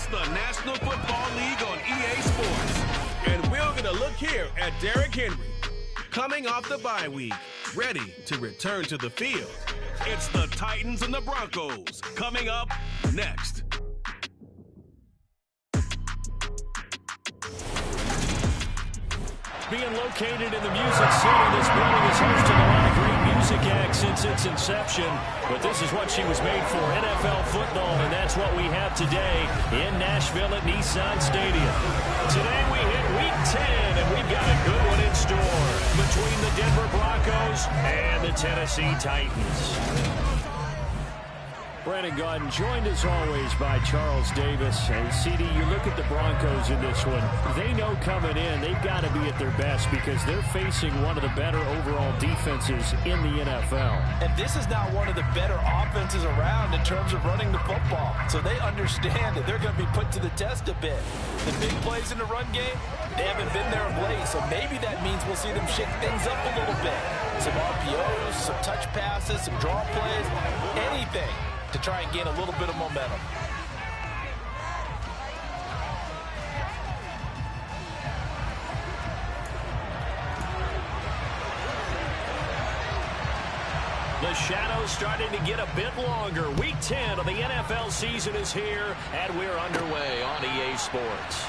It's the National Football League on EA Sports. And we're going to look here at Derrick Henry, coming off the bye week, ready to return to the field. It's the Titans and the Broncos coming up next. Being located in the Music City, this building has hosted a lot of great music acts since its inception. But this is what she was made for, NFL football, and that's what we have today in Nashville at Nissan Stadium. Today we hit Week 10, and we've got a good one in store between the Denver Broncos and the Tennessee Titans. Brandon Gaudin joined as always by Charles Davis. And CD, you look at the Broncos in this one. They know coming in they've got to be at their best because they're facing one of the better overall defenses in the NFL. And this is now one of the better offenses around in terms of running the football. So they understand that they're going to be put to the test a bit. The big plays in the run game, they haven't been there of late. So maybe that means we'll see them shake things up a little bit. Some RPOs, some touch passes, some draw plays, anything to try and gain a little bit of momentum. The shadow's starting to get a bit longer. Week 10 of the NFL season is here, and we're underway on EA Sports.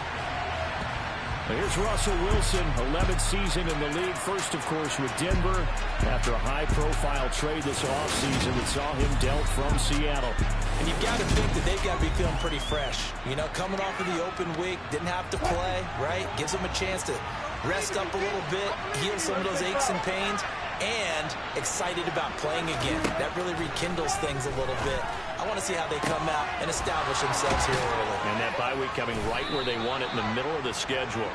Here's Russell Wilson, 11th season in the league. First, of course, with Denver after a high-profile trade this offseason that saw him dealt from Seattle. And you've got to think that they've got to be feeling pretty fresh. You know, coming off of the open week, didn't have to play, right? Gives them a chance to rest up a little bit, heal some of those aches and pains, and excited about playing again. That really rekindles things a little bit. I want to see how they come out and establish themselves here early. And that bye week coming right where they want it in the middle of the schedule.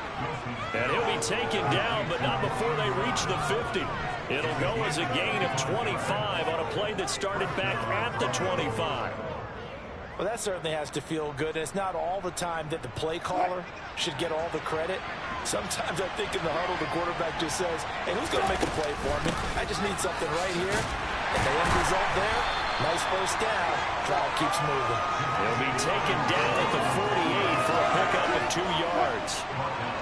And he'll be taken down, but not before they reach the 50. It'll go as a gain of 25 on a play that started back at the 25. Well, that certainly has to feel good. And it's not all the time that the play caller should get all the credit. Sometimes I think in the huddle, the quarterback just says, hey, who's going to make a play for me? I just need something right here. And the end result there, nice first down. Drive keeps moving. He'll be taken down at the 48 for a pickup of 2 yards.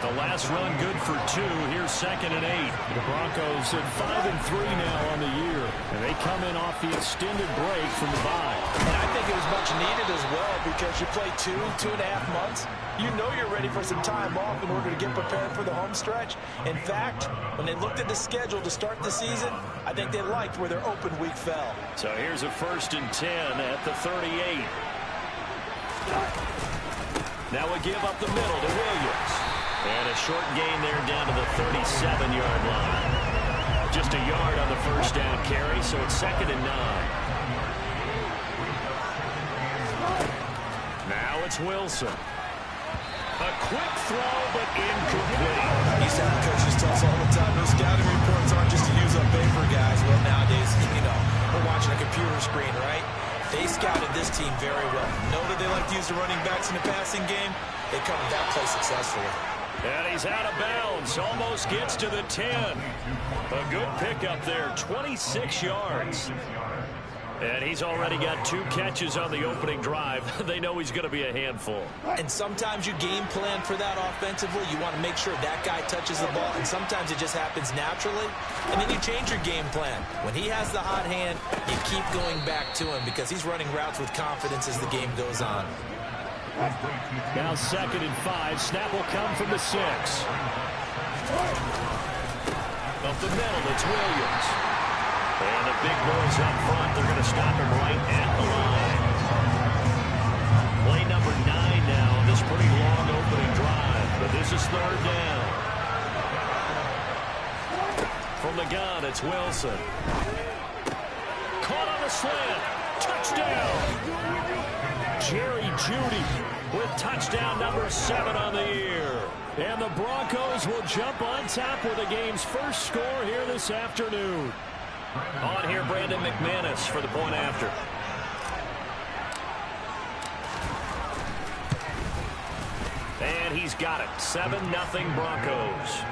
The last run good for 2. Here's 2nd and 8. The Broncos at 5-3 now on the year. And they come in off the extended break from the bye. And I think it was much needed as well because you play 2.5 months. You know you're ready for some time off in order to get prepared for the home stretch. In fact, when they looked at the schedule to start the season, I think they liked where their open week fell. So here's a 1st and 10 at the 38. Now a give up the middle to Williams. And a short gain there down to the 37-yard line. Just a yard on the first down carry, so it's 2nd and 9. Now it's Wilson. A quick throw, but incomplete. You sound coaches tell us all the time, those scouting reports aren't just to use up paper, guys. Well, nowadays, you know, we're watching a computer screen, right? They scouted this team very well. Know that they like to use the running backs in the passing game. They covered that play successfully. And he's out of bounds. Almost gets to the 10. A good pickup there, 26 yards. And he's already got 2 catches on the opening drive. They know he's going to be a handful. And sometimes you game plan for that offensively. You want to make sure that guy touches the ball. And sometimes it just happens naturally. And then you change your game plan. When he has the hot hand, you keep going back to him because he's running routes with confidence as the game goes on. Now 2nd and 5. Snap will come from the 6. Up the middle, it's Williams. And the big boys up front, they're going to stop him right at the line. Play number 9 now on this pretty long opening drive. But this is 3rd down. From the gun, it's Wilson. Caught on the slant. Touchdown. Jerry Jeudy with touchdown number 7 on the year. And the Broncos will jump on top with the game's first score here this afternoon. On here, Brandon McManus for the point after. And he's got it. 7-0 Broncos.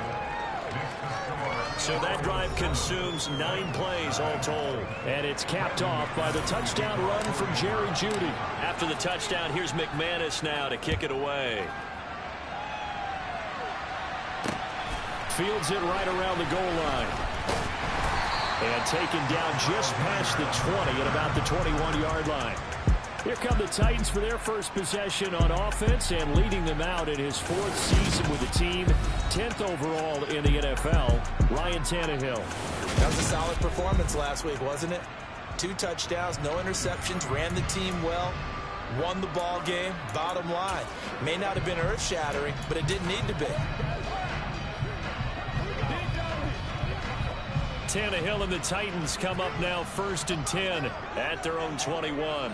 So that drive consumes 9 plays all told. And it's capped off by the touchdown run from Jerry Jeudy. After the touchdown, here's McManus now to kick it away. Fields it right around the goal line. And taken down just past the 20 at about the 21-yard line. Here come the Titans for their first possession on offense, and leading them out in his 4th season with the team, 10th overall in the NFL, Ryan Tannehill. That was a solid performance last week, wasn't it? 2 touchdowns, no interceptions, ran the team well, won the ball game. Bottom line, may not have been earth-shattering, but it didn't need to be. Tannehill and the Titans come up now 1st and 10 at their own 21.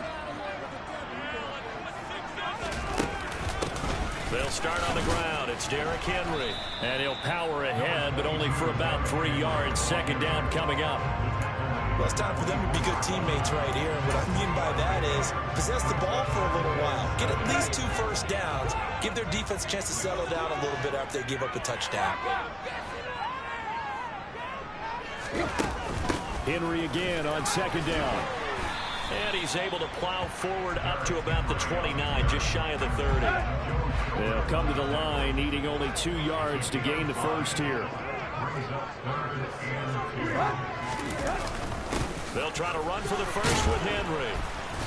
They'll start on the ground. It's Derrick Henry. And he'll power ahead, but only for about 3 yards. 2nd down coming up. Well, it's time for them to be good teammates right here. And what I mean by that is possess the ball for a little while. Get at least 2 first downs. Give their defense a chance to settle down a little bit after they give up a touchdown. Henry again on 2nd down. And he's able to plow forward up to about the 29, just shy of the 30. They'll come to the line, needing only 2 yards to gain the first here. They'll try to run for the first with Henry.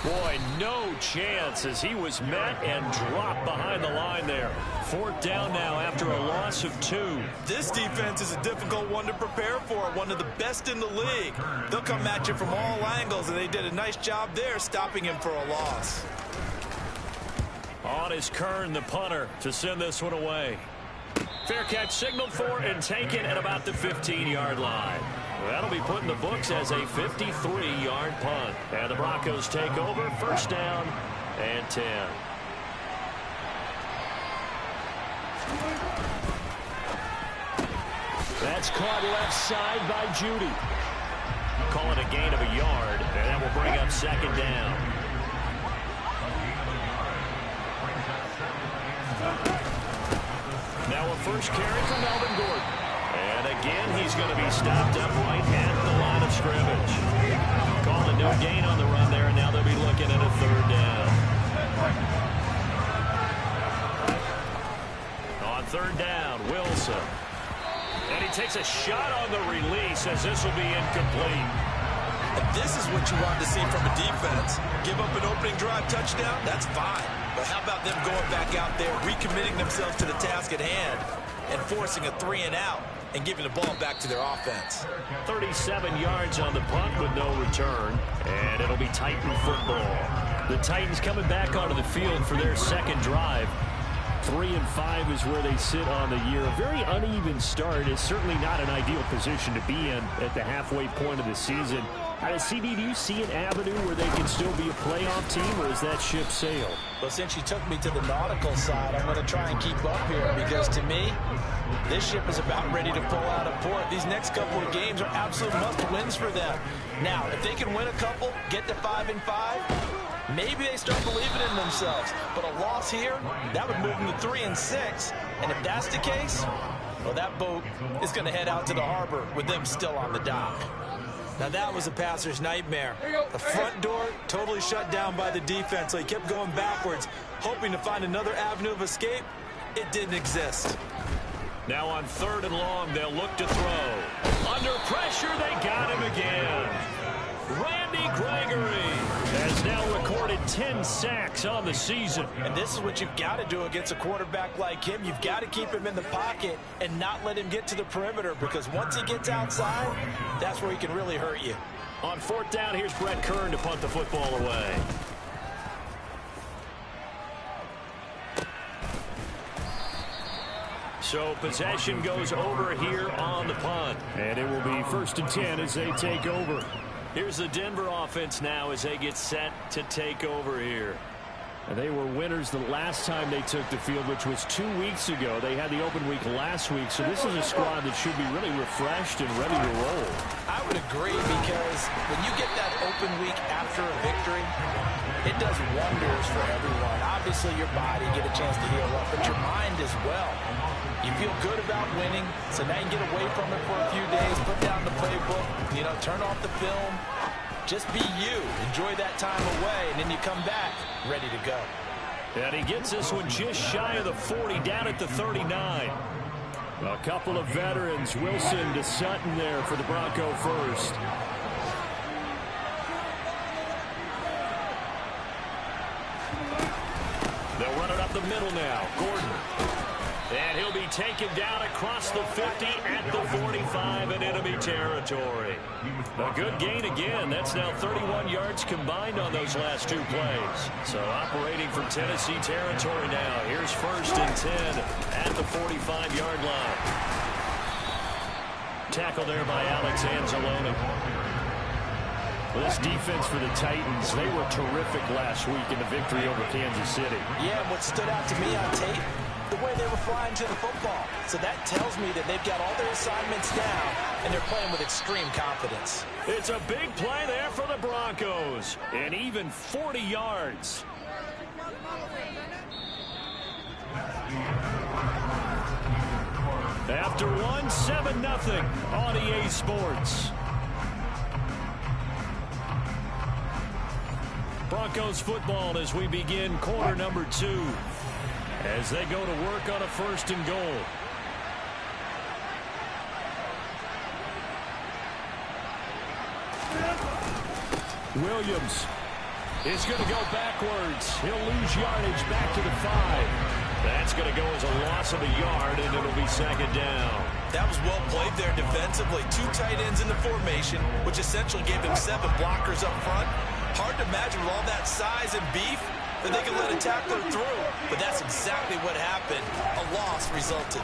Boy, no chance as he was met and dropped behind the line there. 4th down now after a loss of 2. This defense is a difficult one to prepare for, one of the best in the league. They'll come at you from all angles, and they did a nice job there stopping him for a loss. On is Kern, the punter, to send this one away. Fair catch signaled for and taken at about the 15-yard line. That'll be put in the books as a 53-yard punt. And the Broncos take over, 1st down and 10. That's caught left side by Jeudy. Call it a gain of a yard, and that will bring up 2nd down. Now a first carry for Melvin Gordon. And again, he's going to be stopped upright at the line of scrimmage. Call it no gain on the run there, and now they'll be looking at a 3rd down. On 3rd down, Wilson. And he takes a shot on the release as this will be incomplete. And this is what you want to see from a defense. Give up an opening drive touchdown, that's fine. But how about them going back out there, recommitting themselves to the task at hand, and forcing a 3-and-out and giving the ball back to their offense. 37 yards on the punt with no return, and it'll be Titan football. The Titans coming back onto the field for their 2nd drive. 3-5 is where they sit on the year. A very uneven start. Is certainly not an ideal position to be in at the halfway point of the season. CD, do you see an avenue where they can still be a playoff team, or is that ship sailed? Well, since you took me to the nautical side, I'm going to try and keep up here because, to me, this ship is about ready to pull out of port. These next couple of games are absolute must-wins for them. Now, if they can win a couple, get to 5-5, maybe they start believing in themselves. But a loss here, that would move them to 3-6. And if that's the case, well, that boat is going to head out to the harbor with them still on the dock. Now that was a passer's nightmare. The front door totally shut down by the defense, so he kept going backwards, hoping to find another avenue of escape. It didn't exist. Now on 3rd and long, they'll look to throw. Under pressure, they got him again. Randy Gregory has now recorded 10 sacks on the season. And this is what you've got to do against a quarterback like him. You've got to keep him in the pocket and not let him get to the perimeter, because once he gets outside, that's where he can really hurt you. On 4th down, here's Brett Kern to punt the football away. So possession goes over here on the punt. And it will be 1st and 10 as they take over. Here's the Denver offense now as they get set to take over here. And they were winners the last time they took the field, which was 2 weeks ago. They had the open week last week, so this is a squad that should be really refreshed and ready to roll. I would agree, because when you get that open week after a victory, it does wonders for everyone. Obviously, your body get a chance to heal up, but your mind as well. You feel good about winning, so now you get away from it for a few days, put down the playbook, turn off the film. Just be you. Enjoy that time away, and then you come back ready to go. And he gets this one just shy of the 40, down at the 39. A couple of veterans, Wilson to Sutton there for the Bronco first. They'll run it up the middle now. Gordon. And he'll be taken down across the 50 at the 45 in enemy territory. A good gain again. That's now 31 yards combined on those last two plays. So operating from Tennessee territory now. Here's 1st and 10 at the 45-yard line. Tackle there by Alex Anzalone. Well, this defense for the Titans, they were terrific last week in the victory over Kansas City. Yeah, and what stood out to me on tape, the way they were flying to the football. So that tells me that they've got all their assignments down, and they're playing with extreme confidence. It's a big play there for the Broncos, and even 40 yards. After one, 7-0 on EA Sports. Broncos football as we begin quarter number 2. As they go to work on a 1st and goal. Williams is going to go backwards. He'll lose yardage back to the 5. That's going to go as a loss of a yard, and it'll be 2nd down. That was well played there defensively. 2 tight ends in the formation, which essentially gave them 7 blockers up front. Hard to imagine with all that size and beef that they can let a tackler through. But that's exactly what happened. A loss resulted.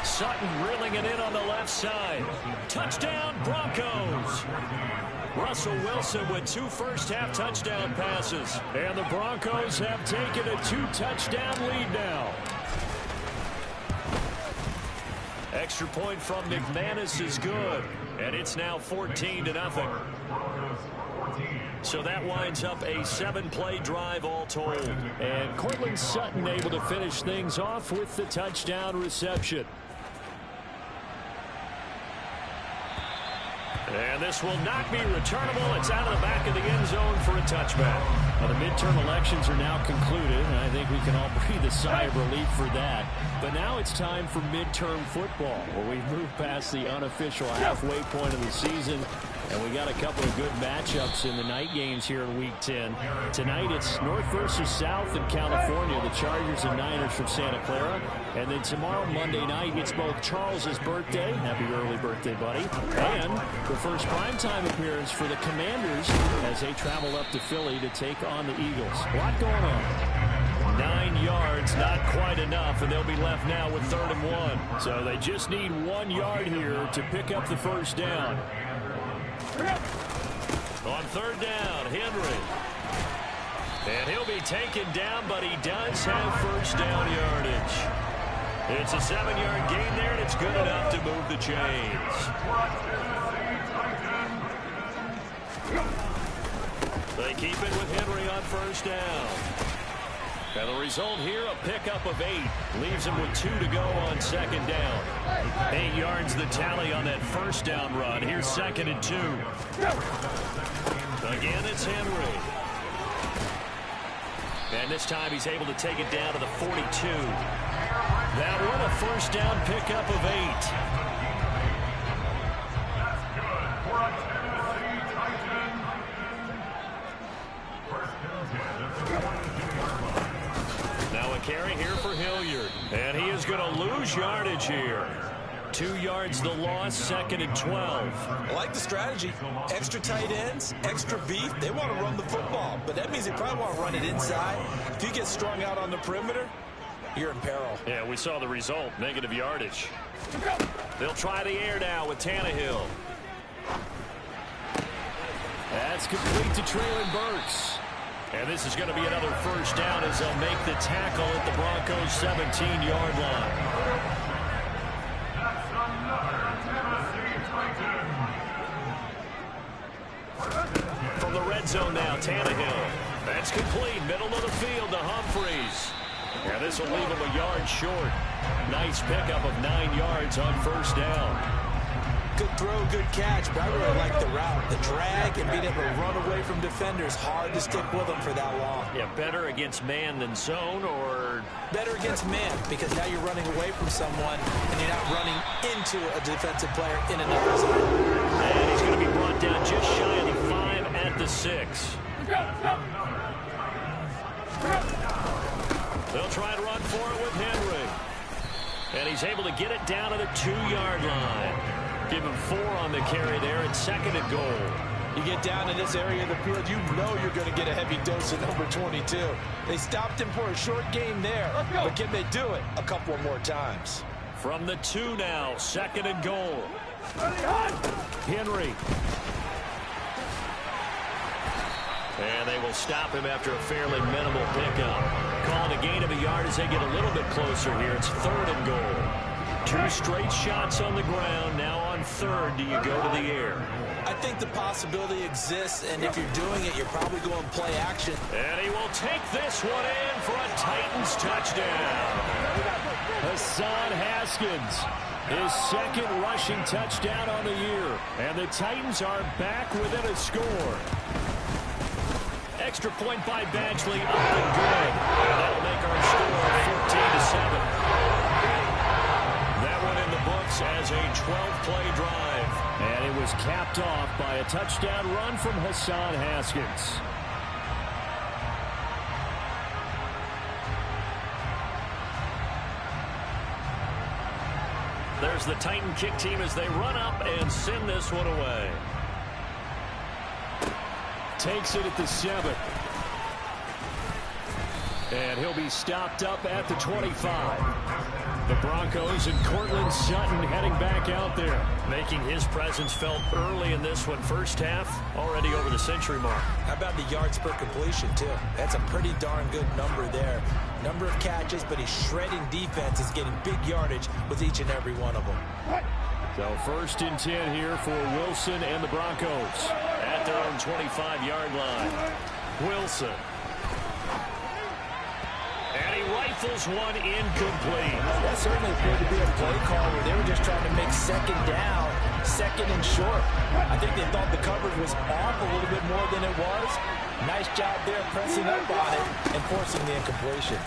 Sutton reeling it in on the left side. Touchdown, Broncos. Russell Wilson with 2 first-half touchdown passes. And the Broncos have taken a 2-touchdown lead now. Extra point from McManus is good. And it's now 14-0. So that winds up a 7-play drive all told. And Cortland Sutton able to finish things off with the touchdown reception. And this will not be returnable. It's out of the back of the end zone for a touchback. Well, the midterm elections are now concluded, and I think we can all breathe a sigh of relief for that. But now it's time for midterm football, where we've moved past the unofficial halfway point of the season, and we got a couple of good matchups in the night games here in Week 10. Tonight it's North versus South in California, the Chargers and Niners from Santa Clara. And then tomorrow, Monday night, it's both Charles's birthday, happy early birthday, buddy, and the first primetime appearance for the Commanders as they travel up to Philly to take on the Eagles. A lot going on. 9 yards, not quite enough, and they'll be left now with 3rd and 1. So they just need 1 yard here to pick up the first down. On 3rd down, Henry. And he'll be taken down, but he does have first down yardage. It's a 7-yard gain there, and it's good enough to move the chains. They keep it with Henry on first down. And the result here, a pickup of 8. Leaves him with 2 to go on 2nd down. 8 yards the tally on that first down run. Here's 2nd and 2. Again, it's Henry. And this time he's able to take it down to the 42. That one a first down pickup of 8. Now a carry here for Hilliard. And he is going to lose yardage here. 2 yards the loss, 2nd and 12. I like the strategy. Extra tight ends, extra beef. They want to run the football, but that means they probably want to run it inside. If you get strung out on the perimeter, you're in peril. Yeah, we saw the result, negative yardage. They'll try the air now with Tannehill. That's complete to Traylon Burks. And this is going to be another first down as they'll make the tackle at the Broncos' 17-yard line. end zone now. Tannehill. That's complete. Middle of the field to Humphries. Yeah, this will leave him a yard short. Nice pickup of 9 yards on first down. Good throw, good catch, but I really like the route. The drag and being able to run away from defenders, hard to stick with them for that long. Yeah, better against man than zone, or? Better against man, because now you're running away from someone and you're not running into a defensive player in another zone. And he's going to be brought down just shy of the 5 at the 6. They'll try to run for it with Henry. And he's able to get it down to the 2-yard line. Give him 4 on the carry there at 2nd and goal. You get down in this area of the field, you know you're going to get a heavy dose of number 22. They stopped him for a short game there, but can they do it a couple more times? From the 2 now, 2nd and goal. Henry. And they will stop him after a fairly minimal pickup. Calling a gain of a yard as they get a little bit closer here. It's 3rd and goal. 2 straight shots on the ground. Now on 3rd, do you go to the air? I think the possibility exists, and if you're doing it, you're probably going to play action. And he will take this one in for a Titans touchdown. Hassan Haskins, his 2nd rushing touchdown on the year. And the Titans are back within a score. Extra point by Badgley, up and good. And that'll make our score 14-7. That one in the books as a 12-play drive. And it was capped off by a touchdown run from Hassan Haskins. There's the Titan kick team as they run up and send this one away. Takes it at the 7. And he'll be stopped up at the 25. The Broncos and Cortland Sutton heading back out there. Making his presence felt early in this one. First half, already over the century mark. How about the yards per completion, too? That's a pretty darn good number there. Number of catches, but he's shredding defense. Is getting big yardage with each and every one of them. So 1st and 10 here for Wilson and the Broncos at their own 25-yard line. Wilson. And he rifles one incomplete. That certainly appeared to be a play call where they were just trying to make 2nd down, 2nd and short. I think they thought the coverage was off a little bit more than it was. Nice job there pressing up on it and forcing the incompletion.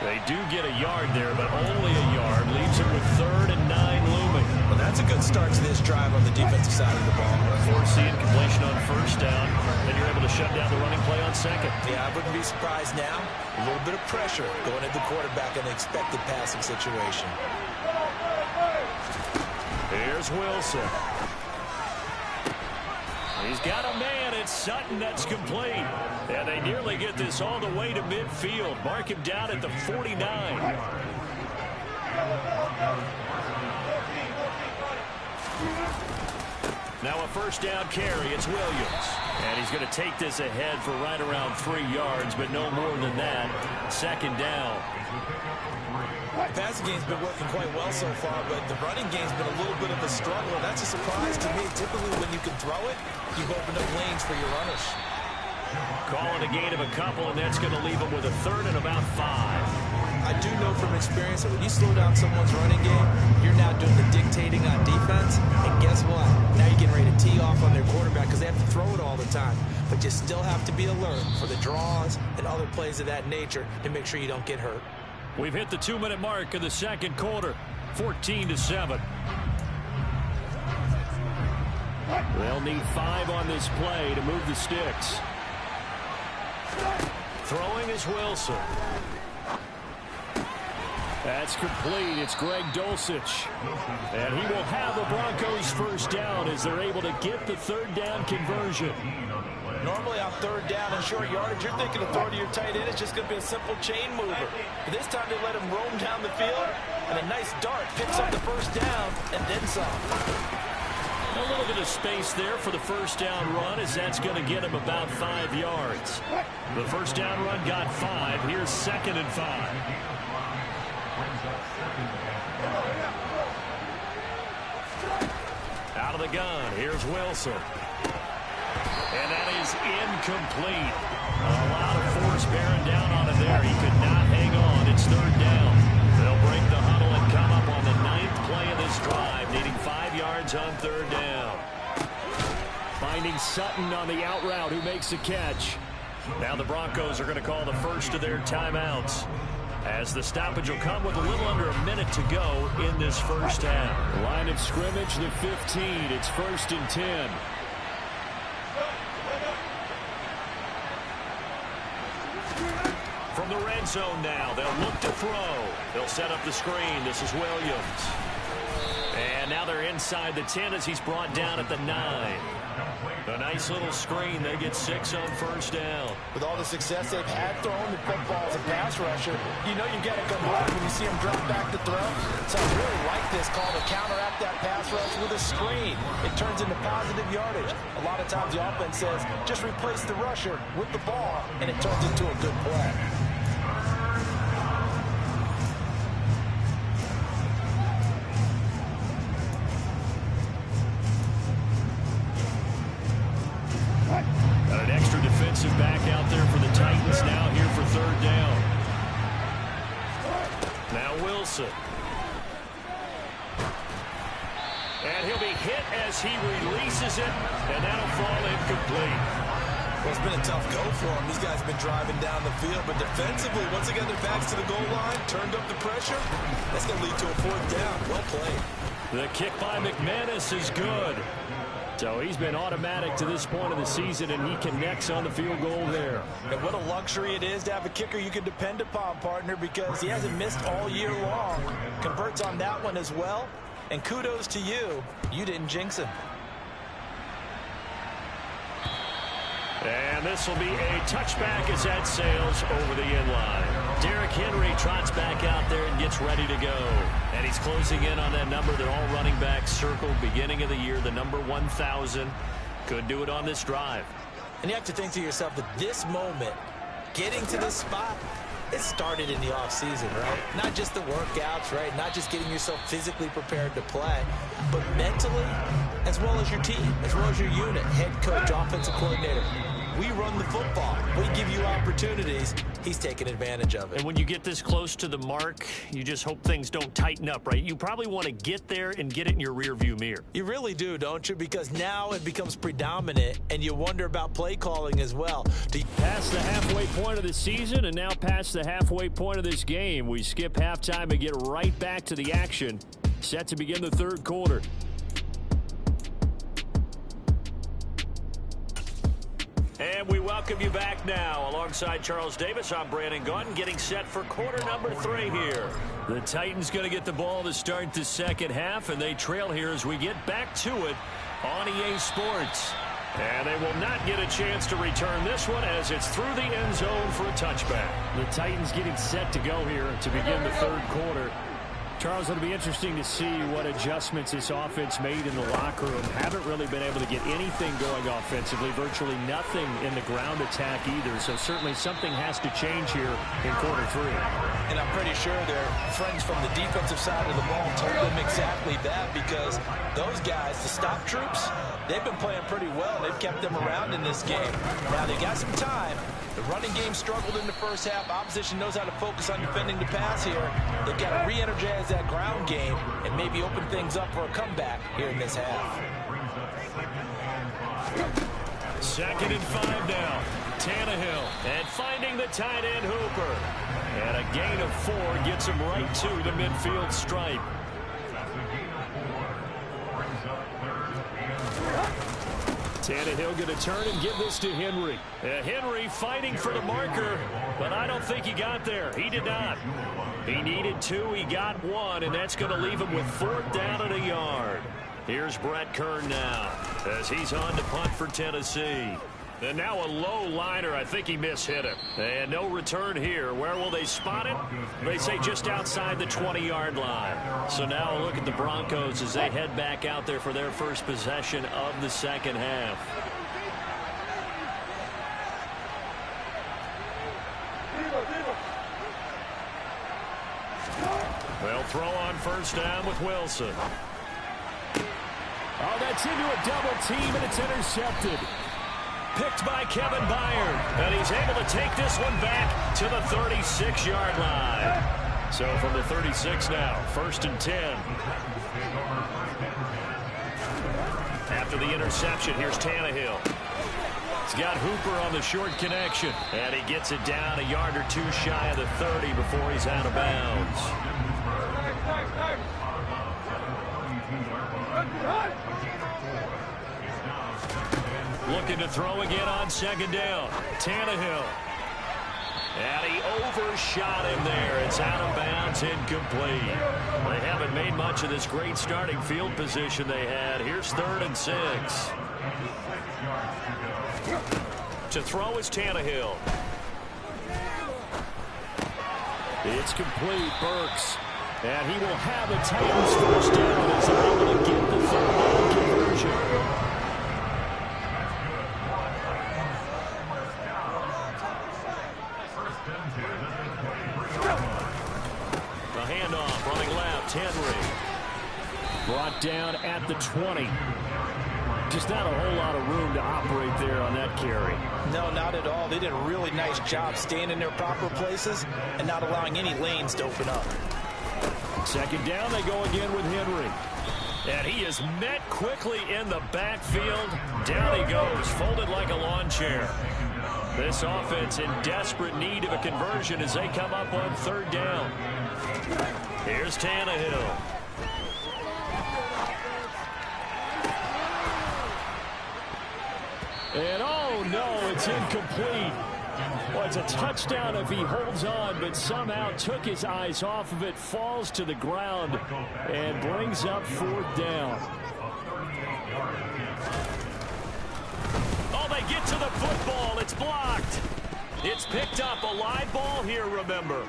They do get a yard there, but only a yard. Leaves it with 3rd and 9 looming. Well, that's a good start to this drive on the defensive side of the ball. Force the incompletion on 1st down. Then you're able to shut down the running play on 2nd. Yeah, I wouldn't be surprised now. A little bit of pressure going at the quarterback in the expected passing situation. Here's Wilson. He's got a man. It's Sutton. That's complete. And they nearly get this all the way to midfield. Mark him down at the 49. Now a 1st down carry. It's Williams. And he's going to take this ahead for right around 3 yards, but no more than that. 2nd down. The passing game's been working quite well so far, but the running game's been a little bit of a struggle. That's a surprise to me. Typically, when you can throw it, you've opened up lanes for your runners. Calling a gain of a couple, and that's going to leave them with a 3rd and about 5. I do know from experience that when you slow down someone's running game, you're now doing the dictating on defense. And guess what? Now you're getting ready to tee off on their quarterback because they have to throw it all the time. But you still have to be alert for the draws and other plays of that nature to make sure you don't get hurt. We've hit the 2-minute mark in the 2nd quarter. 14-7. They'll need 5 on this play to move the sticks. Throwing is Wilson. That's complete. It's Greg Dulcich. And he will have the Broncos 1st down as they're able to get the 3rd down conversion. Normally on 3rd down and short yardage, you're thinking of throwing to your tight end. It's just going to be a simple chain mover. But this time they let him roam down the field, and a nice dart picks up the 1st down and then some. A little bit of space there for the 1st down run as that's going to get him about 5 yards. The 1st down run got 5. Here's 2nd and 5. Out of the gun. Here's Wilson. And that is incomplete. A lot of force bearing down on him there. He could not hang on. It's third down. They'll break the huddle and come up on the 9th play of this drive, needing 5 yards on third down. Finding Sutton on the out route, who makes the catch. Now the Broncos are going to call the first of their timeouts, as the stoppage will come with a little under a minute to go in this first half. Line of scrimmage, the 15. It's 1st and 10. From the red zone now, they'll look to throw. They'll set up the screen. This is Williams. And now they're inside the 10 as he's brought down at the 9. A nice little screen. They get 6 on first down. With all the success they've had throwing the football as a pass rusher, you know you've got to come hard when you see him drop back to throw. So I really like this call to counteract that pass rush with a screen. It turns into positive yardage. A lot of times the offense says, just replace the rusher with the ball, and it turns into a good play. Got an extra defensive back out there for the Titans now here for third down. Now Wilson. And he'll be hit as he releases it, and that'll fall incomplete. Well, it's been a tough go for him. These guys have been driving down the field, but defensively, once they got their backs to the goal line, turned up the pressure, that's going to lead to a 4th down. Well played. The kick by McManus is good. So he's been automatic to this point of the season, and he connects on the field goal there. And what a luxury it is to have a kicker you can depend upon, partner, because he hasn't missed all year long. Converts on that one as well. And kudos to you. You didn't jinx him. And this will be a touchback as that sails over the end line. Derrick Henry trots back out there and gets ready to go. And he's closing in on that number that all running backs circled beginning of the year, the number 1,000. Could do it on this drive. And you have to think to yourself that this moment, getting to this spot, it started in the offseason, right? Not just the workouts, right? Not just getting yourself physically prepared to play, but mentally, as well as your team, as well as your unit, head coach, offensive coordinator. We run the football. We give you opportunities. He's taking advantage of it. And when you get this close to the mark, you just hope things don't tighten up, right? You probably want to get there and get it in your rearview mirror. You really do, don't you? Because now it becomes predominant, and you wonder about play calling as well. Past the halfway point of the season, and now past the halfway point of this game. We skip halftime and get right back to the action. Set to begin the third quarter. And we welcome you back now. Alongside Charles Davis, I'm Brandon Gaudin, getting set for quarter number 3 here. The Titans going to get the ball to start the second half, and they trail here as we get back to it on EA Sports. And they will not get a chance to return this one as it's through the end zone for a touchback. The Titans getting set to go here to begin the third quarter. Charles, it'll be interesting to see what adjustments this offense made in the locker room. Haven't really been able to get anything going offensively, virtually nothing in the ground attack either. So certainly something has to change here in quarter 3. And I'm pretty sure their friends from the defensive side of the ball told them exactly that, because those guys, the stop troops, they've been playing pretty well. They've kept them around in this game. Now they got some time. The running game struggled in the first half. Opposition knows how to focus on defending the pass here. They've got to re-energize that ground game and maybe open things up for a comeback here in this half. 2nd and 5 now. Tannehill, and finding the tight end Hooper. And a gain of 4 gets him right to the midfield stripe. Tannehill going to turn and give this to Henry. Henry fighting for the marker, but I don't think he got there. He did not. He needed 2. He got 1, and that's going to leave him with 4th down and a yard. Here's Brett Kern now as he's on to punt for Tennessee. And now a low liner. I think he mishit it. And no return here. Where will they spot it? They say just outside the 20-yard line. So now a look at the Broncos as they head back out there for their first possession of the second half. They'll throw on first down with Wilson. Oh, that's into a double team, and it's intercepted. picked by Kevin Byard. And he's able to take this one back to the 36-yard line. So from the 36 now, 1st and 10. After the interception, here's Tannehill. He's got Hooper on the short connection. And he gets it down a yard or two shy of the 30 before he's out of bounds. Looking to throw again on 2nd down. Tannehill. And he overshot him there. It's out of bounds, incomplete. They haven't made much of this great starting field position they had. Here's 3rd and 6. To throw is Tannehill. It's complete. Burks. And he will have a Titans 1st down as they're able to get the 3rd down conversion. The handoff running left. Henry. Brought down at the 20. Just not a whole lot of room to operate there on that carry. No, not at all. They did a really nice job staying in their proper places and not allowing any lanes to open up. 2nd down, they go again with Henry. And he is met quickly in the backfield. Down he goes, folded like a lawn chair. This offense in desperate need of a conversion as they come up on 3rd down. Here's Tannehill. And oh no, it's incomplete. Well, it's a touchdown if he holds on, but somehow took his eyes off of it, falls to the ground, and brings up 4th down. Oh, they get to the football. It's blocked. It's picked up. A live ball here, remember.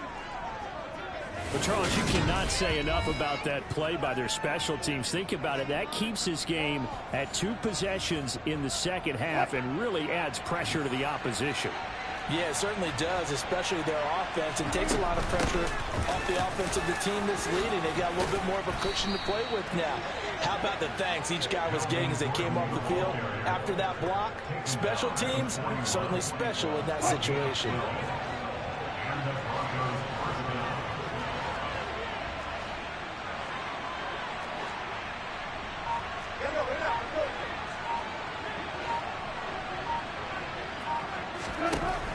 But, Charles, you cannot say enough about that play by their special teams. Think about it. That keeps this game at 2 possessions in the 2nd half and really adds pressure to the opposition. Yeah, it certainly does, especially their offense. It takes a lot of pressure off the offense of the team that's leading. They got a little bit more of a cushion to play with now. How about the thanks each guy was getting as they came off the field after that block? Special teams, certainly special in that situation.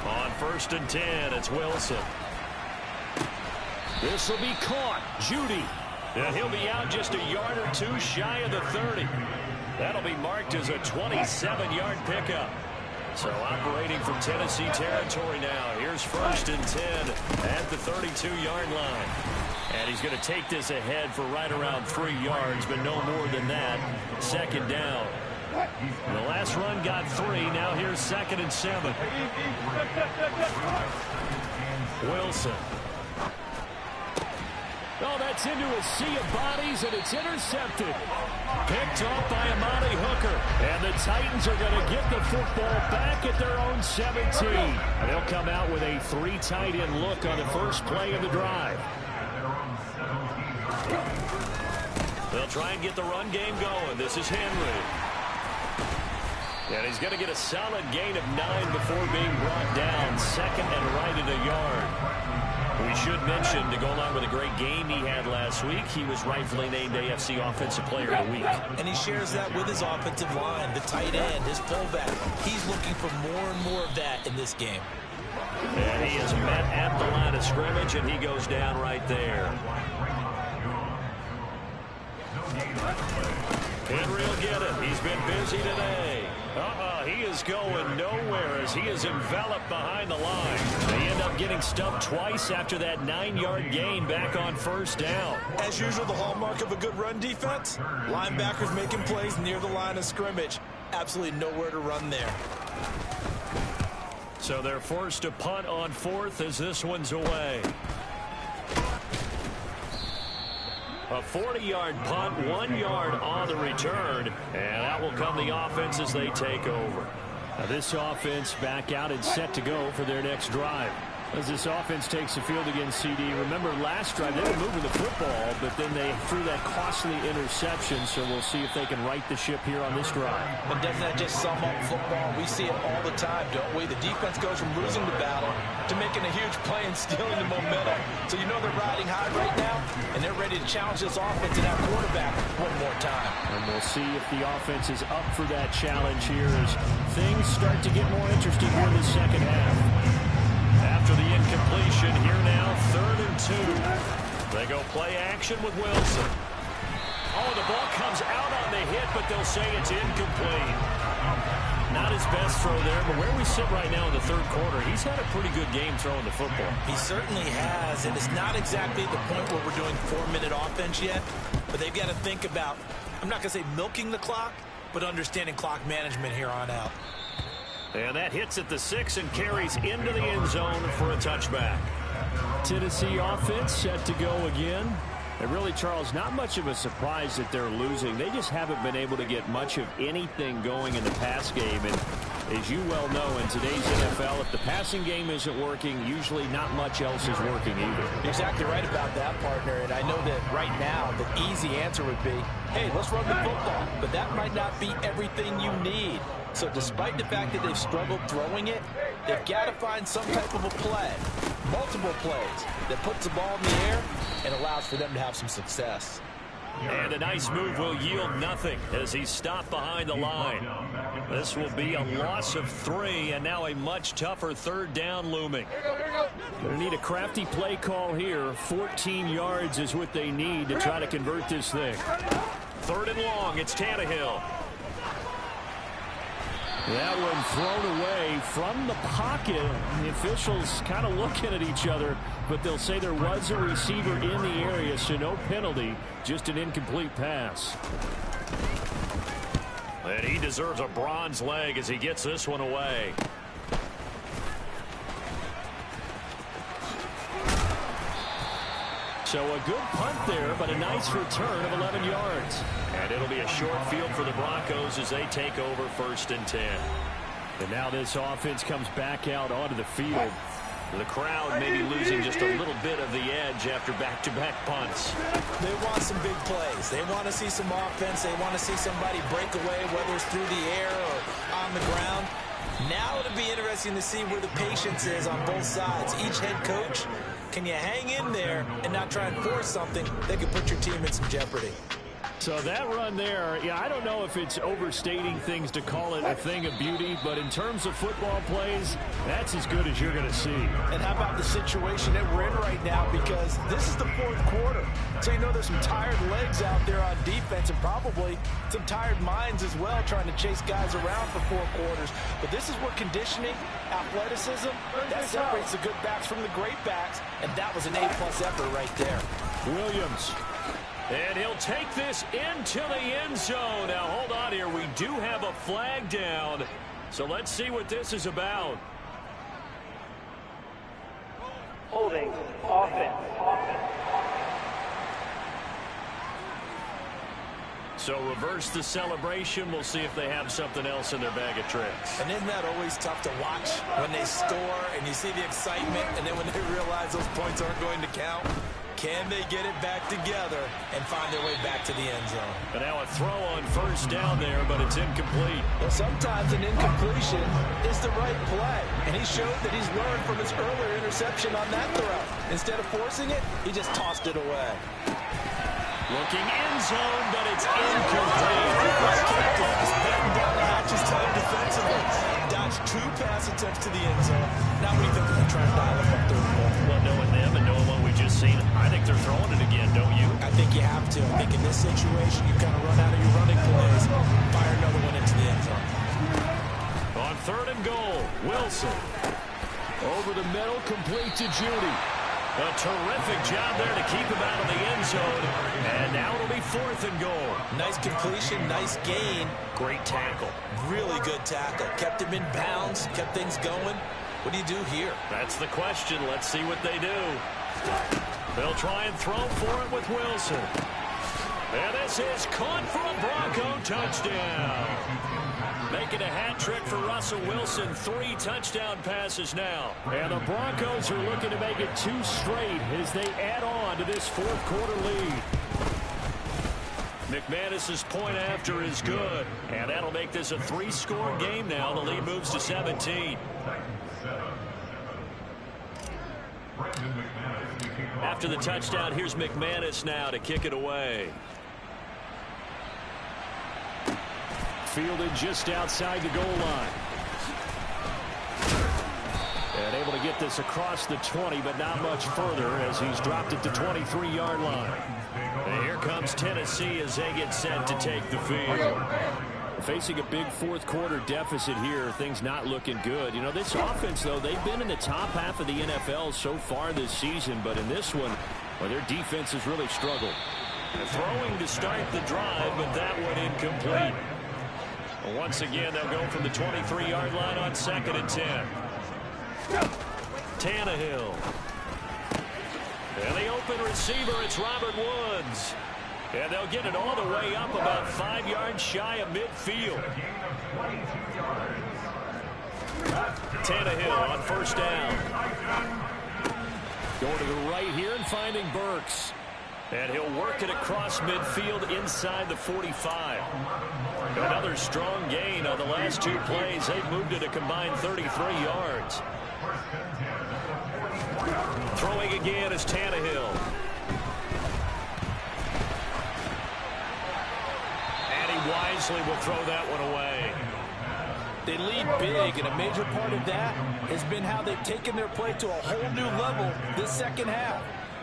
On 1st and 10, it's Wilson. This will be caught. Judy. And he'll be out just a yard or two shy of the 30. That'll be marked as a 27-yard pickup. So operating from Tennessee territory now. Here's 1st and 10 at the 32-yard line. And he's going to take this ahead for right around 3 yards, but no more than that. 2nd down. The last run got 3. Now here's 2nd and 7. Wilson. Oh, that's into a sea of bodies, and it's intercepted. Picked off by Amani Hooker. And the Titans are going to get the football back at their own 17. And they'll come out with a 3 tight end look on the first play of the drive. They'll try and get the run game going. This is Henry. And he's going to get a solid gain of 9 before being brought down. 2nd and right at a yard. We should mention, to go along with a great game he had last week, he was rightfully named AFC Offensive Player of the Week. And he shares that with his offensive line, the tight end, his fullback. He's looking for more and more of that in this game. And he is met at the line of scrimmage, and he goes down right there. Henry will get it. He's been busy today. He is going nowhere as he is enveloped behind the line. They end up getting stumped twice after that 9-yard gain back on 1st down. As usual, the hallmark of a good run defense, linebackers making plays near the line of scrimmage. Absolutely nowhere to run there. So they're forced to punt on 4th as this one's away. A 40-yard punt, 1 yard on the return, and that will come the offense as they take over. Now this offense back out and set to go for their next drive. As this offense takes the field against CD, remember last drive they were moving the football, but then they threw that costly interception, so we'll see if they can right the ship here on this drive. But doesn't that just sum up football? We see it all the time, don't we? The defense goes from losing the battle to making a huge play and stealing the momentum. So you know they're riding high right now, and they're ready to challenge this offense and that quarterback one more time. And we'll see if the offense is up for that challenge here as things start to get more interesting here in the second half. After the incompletion, here now, 3rd and 2. They go play action with Wilson. Oh, the ball comes out on the hit, but they'll say it's incomplete. Not his best throw there, but where we sit right now in the 3rd quarter, he's had a pretty good game throwing the football. He certainly has, and it's not exactly the point where we're doing 4-minute offense yet, but they've got to think about, I'm not going to say milking the clock, but understanding clock management here on out. And that hits at the 6 and carries into the end zone for a touchback. Tennessee offense set to go again. And really, Charles, not much of a surprise that they're losing. They just haven't been able to get much of anything going in the pass game. And as you well know, in today's NFL, if the passing game isn't working, usually not much else is working either. You're exactly right about that, partner. And I know that right now the easy answer would be, hey, let's run the football. But that might not be everything you need. So despite the fact that they've struggled throwing it, they've got to find some type of a play, multiple plays, that puts the ball in the air and allows for them to have some success. And a nice move will yield nothing as he's stopped behind the line. This will be a loss of 3, and now a much tougher 3rd down looming. They need a crafty play call here. 14 yards is what they need to try to convert this thing. 3rd and long, it's Tannehill. That one thrown away from the pocket. The officials kind of looking at each other, but they'll say there was a receiver in the area, so no penalty, just an incomplete pass. And he deserves a bronze leg as he gets this one away. So a good punt there, but a nice return of 11 yards. And it'll be a short field for the Broncos as they take over 1st and 10. And now this offense comes back out onto the field. The crowd may be losing just a little bit of the edge after back-to-back punts. They want some big plays. They want to see some offense. They want to see somebody break away, whether it's through the air or on the ground. Now it'll be interesting to see where the patience is on both sides. Each head coach, can you hang in there and not try and force something that could put your team in some jeopardy? So that run there, yeah, I don't know if it's overstating things to call it a thing of beauty, but in terms of football plays, that's as good as you're going to see. And how about the situation that we're in right now, because this is the 4th quarter. So you know there's some tired legs out there on defense and probably some tired minds as well trying to chase guys around for 4 quarters. But this is where conditioning, athleticism, that separates the good backs from the great backs, and that was an A-plus effort right there. Williams. And he'll take this into the end zone. Now, hold on here. We do have a flag down. So let's see what this is about. Holding offense. So reverse the celebration. We'll see if they have something else in their bag of tricks. And isn't that always tough to watch when they score and you see the excitement, and then when they realize those points aren't going to count? Can they get it back together and find their way back to the end zone? But now a throw on 1st down there, but it's incomplete. Well, sometimes an incompletion is the right play. And he showed that he's learned from his earlier interception on that throw. Instead of forcing it, he just tossed it away. Looking end zone, but it's incomplete. Batten down the hatches time defensively. Dodged 2 pass attempts to the end zone. Now what do you think they're trying to dial up on 3rd and goal? Well, knowing them and knowing what we just seen, I think they're throwing it again, don't you? I think you have to. I think in this situation, you kind of run out of your running plays. Fire another one into the end zone. On 3rd and goal, Wilson. Over the middle, complete to Judy. A terrific job there to keep him out of the end zone. And now it'll be 4th and goal. Nice completion, nice gain. Great tackle. Really good tackle. Kept him in bounds, kept things going. What do you do here? That's the question. Let's see what they do. They'll try and throw for it with Wilson. And this is caught for a Bronco touchdown. Making a hat trick for Russell Wilson. 3 touchdown passes now. And the Broncos are looking to make it 2 straight as they add on to this fourth quarter lead. McManus's point after is good. And that'll make this a 3-score game now. The lead moves to 17. After the touchdown, here's McManus now to kick it away. Fielded just outside the goal line. And able to get this across the 20, but not much further as he's dropped it to 23-yard line. And here comes Tennessee as they get set to take the field. Facing a big fourth quarter deficit here, things not looking good. You know, this offense, though, they've been in the top half of the NFL so far this season, but in this one, well, their defense has really struggled. Throwing to start the drive, but that one incomplete. Once again, they'll go from the 23-yard line on 2nd and 10. Tannehill. And the open receiver, it's Robert Woods. And they'll get it all the way up about 5 yards shy of midfield. Tannehill on first down. Going to the right here and finding Burks. And he'll work it across midfield inside the 45. Another strong gain on the last 2 plays. They've moved it a combined 33 yards. Throwing again is Tannehill. And he wisely will throw that one away. They lead big, and a major part of that has been how they've taken their play to a whole new level this second half.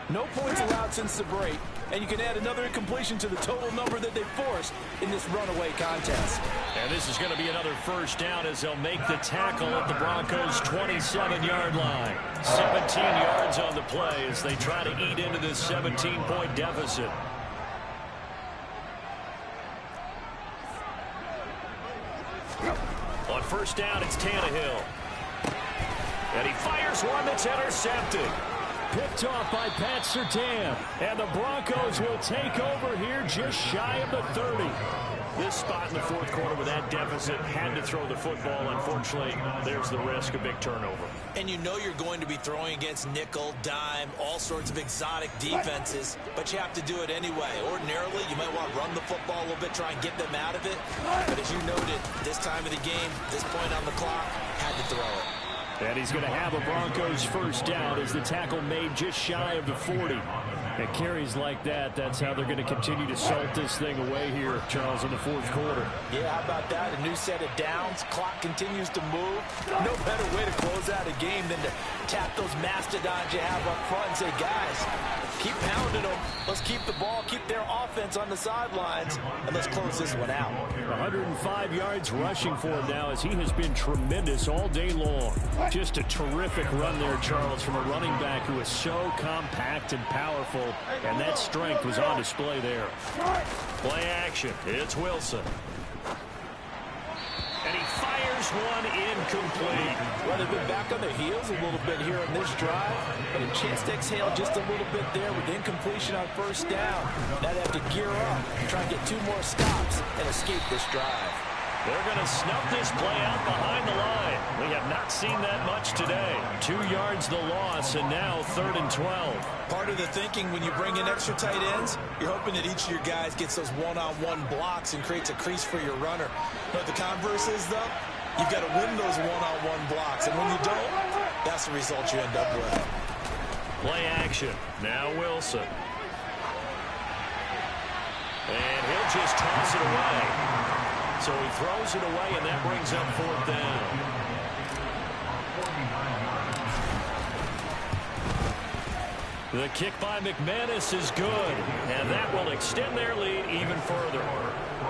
No points allowed since the break, and you can add another incompletion to the total number that they forced in this runaway contest. And this is going to be another first down as they'll make the tackle at the Broncos' 27-yard line. 17 yards on the play as they try to eat into this 17-point deficit. On first down, it's Tannehill. And he fires one that's intercepted. Picked off by Pat Surtain. And the Broncos will take over here just shy of the 30. This spot in the fourth quarter with that deficit, had to throw the football. Unfortunately, there's the risk of big turnover. And you know you're going to be throwing against nickel, dime, all sorts of exotic defenses, but you have to do it anyway. Ordinarily, you might want to run the football a little bit, try and get them out of it. But as you noted, this time of the game, this point on the clock, had to throw it. And he's going to have a Broncos first down as the tackle made just shy of the 40. And carries like that, that's how they're going to continue to salt this thing away here, Charles, in the fourth quarter. Yeah, how about that? A new set of downs. Clock continues to move. No better way to close out a game than to tap those mastodons you have up front and say, guys, keep pounding them. Let's keep the ball, keep their offense on the sidelines, and let's close this one out. 105 yards rushing for him now as he has been tremendous all day long. Just a terrific run there, Charles, from a running back who is so compact and powerful, and that strength was on display there. Play action. It's Wilson. And he fires one incomplete. Well, they've been back on their heels a little bit here in this drive, but a chance to exhale just a little bit there with incompletion on first down. Now they have to gear up, try and get 2 more stops, and escape this drive. They're going to snuff this play out behind the line. We have not seen that much today. 2 yards the loss, and now 3rd and 12. Part of the thinking when you bring in extra tight ends, you're hoping that each of your guys gets those one-on-one blocks and creates a crease for your runner. But the converse is, though, you've got to win those one-on-one blocks. And when you don't, that's the result you end up with. Play action. Now Wilson. And he'll just toss it away. So he throws it away, and that brings up 4th down. The kick by McManus is good, and that will extend their lead even further.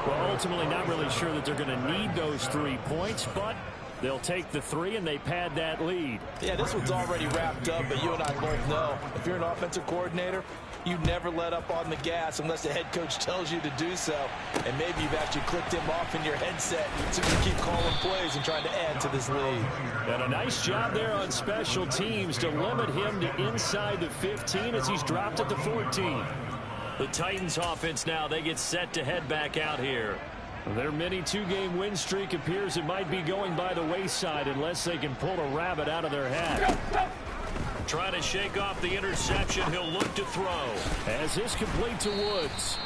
Well, ultimately not really sure that they're going to need those 3 points, but they'll take the 3 and they pad that lead. Yeah, this one's already wrapped up, but you and I both know if you're an offensive coordinator, you never let up on the gas unless the head coach tells you to do so. And maybe you've actually clicked him off in your headset so you can keep calling plays and trying to add to this lead. And a nice job there on special teams to limit him to inside the 15 as he's dropped at the 14. The Titans offense now, they get set to head back out here. Their mini two-game win streak appears it might be going by the wayside unless they can pull a rabbit out of their hat. Trying to shake off the interception. He'll look to throw. As this complete to Woods.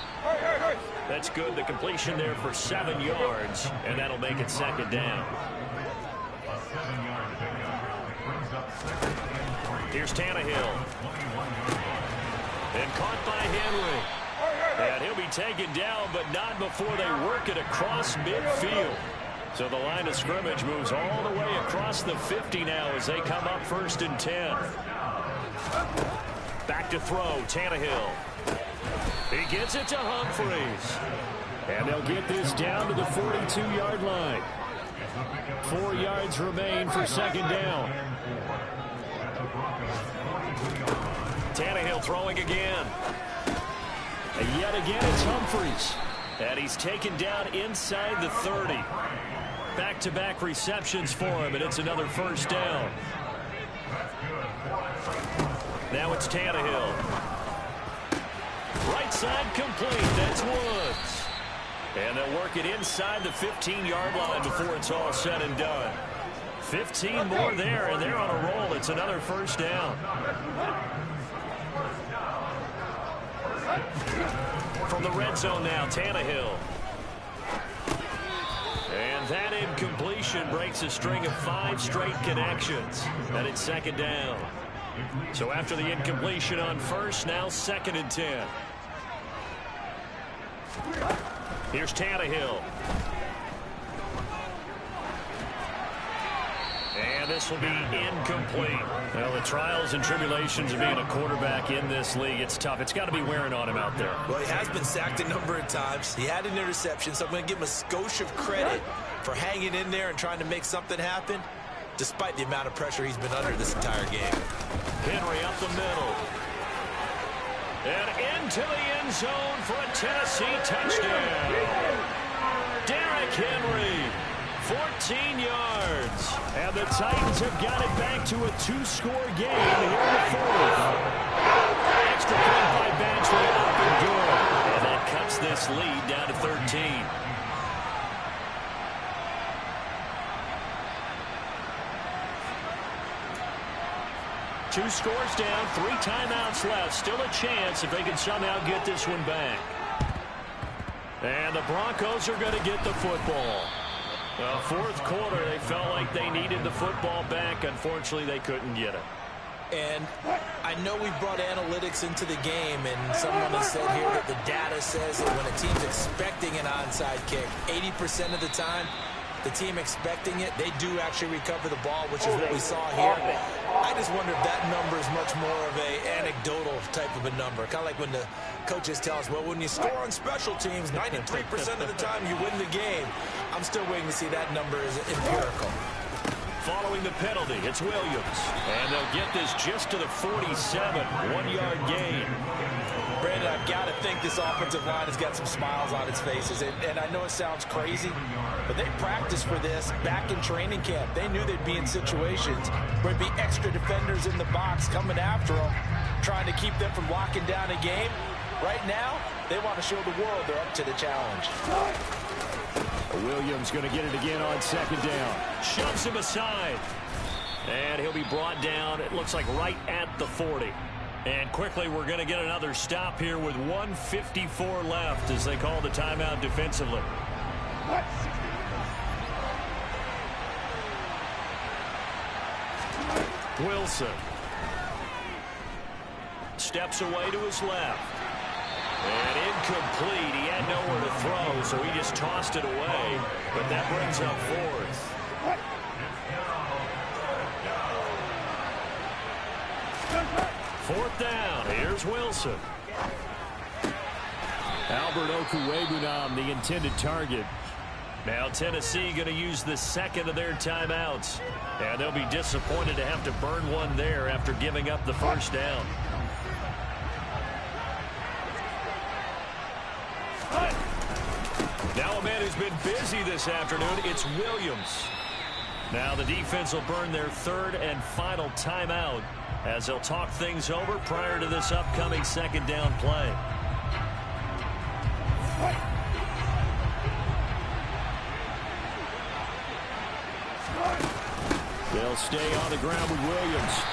That's good. The completion there for 7 yards, and that'll make it second down. Here's Tannehill. And caught by Henry. And he'll be taken down, but not before they work it across midfield. So the line of scrimmage moves all the way across the 50 now as they come up 1st and 10. Back to throw, Tannehill. He gets it to Humphries. And they'll get this down to the 42-yard line. 4 yards remain for second down. Tannehill throwing again. And yet again, it's Humphries. And he's taken down inside the 30. Back-to-back receptions for him, and it's another first down. Now it's Tannehill. Right side complete. That's Woods. And they'll work it inside the 15-yard line before it's all said and done. 15 more there, and they're on a roll. It's another first down. From the red zone now, Tannehill. And that incompletion breaks a string of 5 straight connections. And it's second down. So after the incompletion on first, now 2nd and 10. Here's Tannehill. And this will be incomplete. Well, the trials and tribulations of being a quarterback in this league, it's tough. It's got to be wearing on him out there. Well, he has been sacked a number of times. He had an interception, so I'm going to give him a skosh of credit for hanging in there and trying to make something happen, despite the amount of pressure he's been under this entire game. Henry up the middle. And into the end zone for a Tennessee touchdown. Derrick Henry. 14 yards. And the Titans have got it back to a 2-score game here in the 4th. Extra point by Badgley up and good. And that cuts this lead down to 13. Two scores down, 3 timeouts left. Still a chance if they can somehow get this one back. And the Broncos are going to get the football. Fourth quarter, they felt like they needed the football back. Unfortunately, they couldn't get it. And I know we brought analytics into the game, and someone has said here that the data says that when a team's expecting an onside kick, 80% of the time, the team expecting it, they do actually recover the ball, which is what we saw here. I just wonder if that number is much more of an anecdotal type of a number. Kind of like when the coaches tell us, well, when you score on special teams, 93% of the time you win the game. I'm still waiting to see that number is empirical. Following the penalty, it's Williams. And they'll get this just to the 47, 1-yard gain. Brandon, I've got to think this offensive line has got some smiles on its faces. And I know it sounds crazy, but they practiced for this back in training camp. They knew they'd be in situations where there'd be extra defenders in the box coming after them, trying to keep them from locking down a game. Right now, they want to show the world they're up to the challenge. Williams going to get it again on second down. Shoves him aside. And he'll be brought down, it looks like right at the 40. And quickly, we're going to get another stop here with 1:54 left as they call the timeout defensively. Wilson steps away to his left. And incomplete. He had nowhere to throw, so he just tossed it away. But that brings up 4th. Fourth down. Here's Wilson. Albert Okwuegbunam, the intended target. Now Tennessee going to use the second of their timeouts. And they'll be disappointed to have to burn one there after giving up the first down. Now a man who's been busy this afternoon, it's Williams. Now the defense will burn their 3rd and final timeout as they'll talk things over prior to this upcoming second down play. They'll stay on the ground with Williams.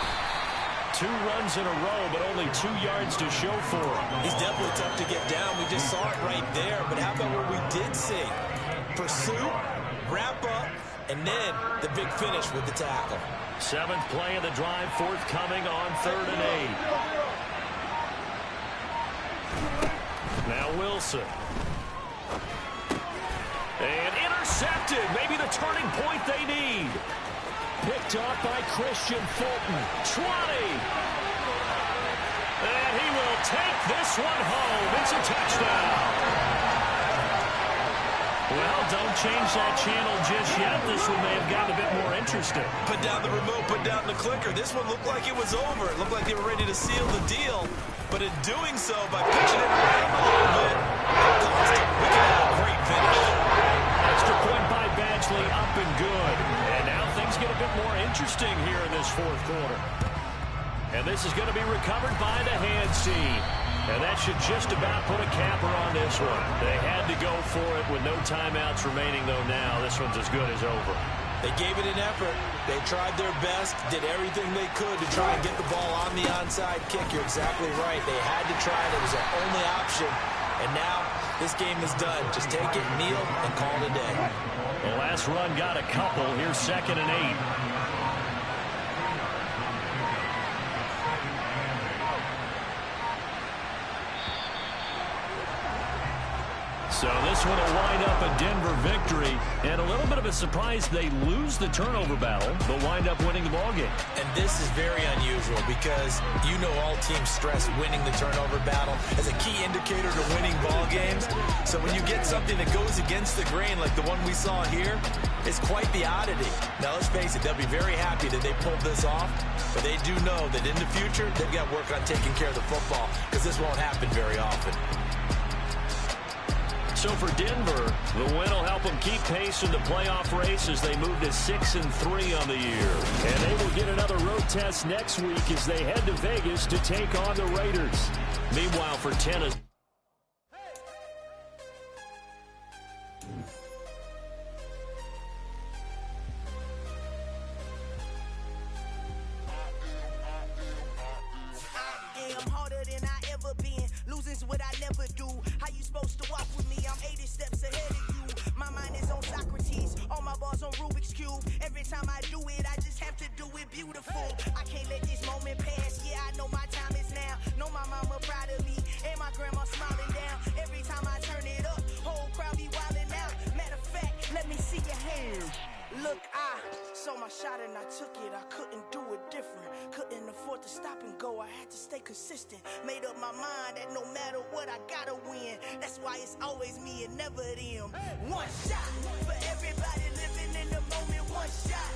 2 runs in a row, but only 2 yards to show for him. He's definitely tough to get down. We just saw it right there. But how about what we did see? Pursuit, wrap up, and then the big finish with the tackle. 7th play of the drive, forthcoming on 3rd and 8. Now Wilson. And intercepted. Maybe the turning point they need. Picked up by Christian Fulton. 20. And he will take this one home. It's a touchdown. Well, don't change that channel just yet. This one may have gotten a bit more interesting. Put down the remote, put down the clicker. This one looked like it was over. It looked like they were ready to seal the deal. But in doing so, by pitching it around a little bit, it cost him. We can have a great finish. Extra point by Badgley, up and good. And now things get a bit more interesting here in this 4th quarter. And this is going to be recovered by the hands team. And that should just about put a capper on this one. They had to go for it with no timeouts remaining, though now this one's as good as over. They gave it an effort. They tried their best, did everything they could to try and get the ball on the onside kick. You're exactly right. They had to try it. It was their only option. And now this game is done. Just take it, kneel, and call it a day. The last run got a couple. Here's 2nd and 8. So this one will wind up a Denver victory. And a little bit of a surprise, they lose the turnover battle, but wind up winning the ballgame. And this is very unusual because you know all teams stress winning the turnover battle as a key indicator to winning ball games. So when you get something that goes against the grain like the one we saw here, it's quite the oddity. Now let's face it, they'll be very happy that they pulled this off, but they do know that in the future they've got work on taking care of the football because this won't happen very often. So for Denver, the win will help them keep pace in the playoff race as they move to 6-3 on the year. And they will get another road test next week as they head to Vegas to take on the Raiders. Meanwhile, for Tennessee. Losing's what I never do. How you supposed to walk with me? I'm 80 steps ahead of you. My mind is on Socrates. All my balls on Rubik's Cube. Every time I do it, I just have to do it beautiful. I can't let this moment pass. Yeah, I know my time is now. Know my mama proud of me. And my grandma smiling down. Every time I turn it up, whole crowd be wilding out. Matter of fact, let me see your hands. Look, I saw my shot and I took it. I couldn't do it different. Couldn't afford to stop and go. I had to stay consistent. Made up my mind that no matter what, I gotta win. That's why it's always me and never them. One shot for everybody living in the moment. One shot.